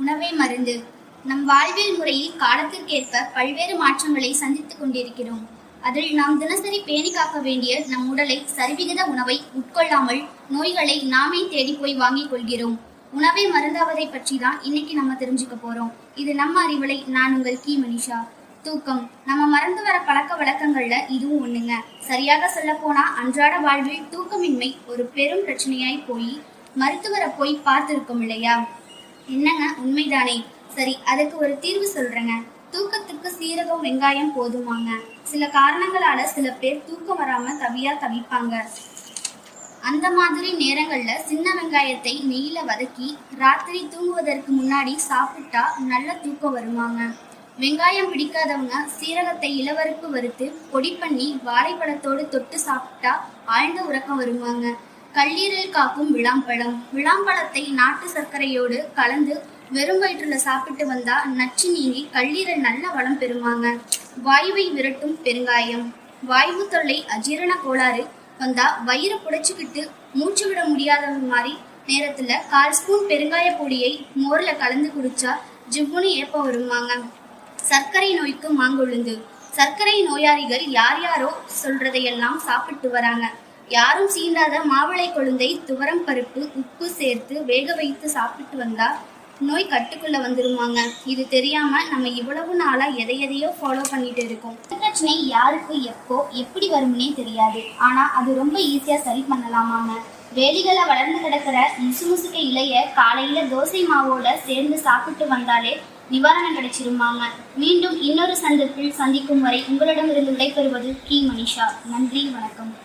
உணவே மருந்து. நம் வாழ்வியல் முறையில் காலத்திற்கேற்ப பல்வேறு மாற்றங்களை சந்தித்துக் கொண்டிருக்கிறோம். அதில் நாம் தினசரி பேணி காக்க வேண்டிய நம் உடலை சரிவிகித உணவை உட்கொள்ளாமல் நோய்களை நாமே தேடி போய் வாங்கிக் கொள்கிறோம். உணவே மருந்தாவதை பற்றி தான் இன்னைக்கு நம்ம தெரிஞ்சுக்க போறோம். இது நம்ம அறிவலை. நான் உங்கள் கி மனிஷா. தூக்கம் நம்ம மறந்து வர பழக்க வழக்கங்கள்ல இதுவும் ஒண்ணுங்க. சரியாக சொல்ல போனா அன்றாட வாழ்வில் தூக்கமின்மை ஒரு பெரும் பிரச்சனையாய் போய் மருத்துவரை போய் பார்த்திருக்கோம் இல்லையா? என்னங்க, உண்மைதானே? சரி, அதுக்கு ஒரு தீர்வு சொல்றேங்க. தூக்கத்துக்கு சீரகம், வெங்காயம் போதுமாங்க. சில காரணங்களால சில பேர் தூக்கம் வராம தவிப்பாங்க. அந்த மாதிரி நேரங்கள்ல சின்ன வெங்காயத்தை நெய்யில வதக்கி ராத்திரி தூங்குவதற்கு முன்னாடி சாப்பிட்டா நல்ல தூக்கம் வருமாங்க. வெங்காயம் பிடிக்காதவங்க சீரகத்தை இளவறுப்பு வறுத்து பொடி பண்ணி வாழைப்பழத்தோடு தொட்டு சாப்பிட்டா ஆழ்ந்த உறக்கம் வருமாங்க. கல்லீரல் காக்கும் விளாம்பழம். விளாம்பழத்தை நாட்டு சர்க்கரையோடு கலந்து வெறும் வயிற்றுல சாப்பிட்டு வந்தா நச்சு நீங்கி கல்லீரல் நல்ல வளம் பெறுமாங்க. வாயுவை விரட்டும் பெருங்காயம். வாயு தொல்லை, அஜீரண கோளாறு வந்தா வயிறு புடைச்சுக்கிட்டு மூச்சு விட முடியாத மாதிரி நேரத்துல 1/4 ஸ்பூன் பெருங்காய பொடியை மோர்ல கலந்து குடிச்சா ஜிவ்வுன்னு ஏப்ப வருமாங்க. சர்க்கரை நோய்க்கு மாங்கொழுந்து. சர்க்கரை நோயாளிகள் யார் யாரோ சொல்றதையெல்லாம் சாப்பிட்டு வராங்க. யாரும் சீண்டாத மாவிளை கொழுந்தை, துவரம் பருப்பு, உப்பு சேர்த்து வேக வைத்து சாப்பிட்டு வந்தா நோய் கட்டுக்குள்ள வந்துருமாங்க. இது தெரியாம நம்ம இவ்வளவு நாளா எதையோ ஃபாலோ பண்ணிட்டு இருக்கோம். பிரச்சனை யாருக்கு எப்போ எப்படி வரும்னே தெரியாது. ஆனா அது ரொம்ப ஈஸியா சரி பண்ணலாமாங்க. வேலிகளை வளர்ந்து கிடக்கிற முசுமுசுக்க இலைய காலையில தோசை மாவோட சேர்ந்து சாப்பிட்டு வந்தாலே நிவாரணம் கிடைச்சிருமாங்க. மீண்டும் இன்னொரு சந்திப்பில் சந்திக்கும் வரை உங்களிடமிருந்து விடைபெறுவது கி மனிஷா. நன்றி, வணக்கம்.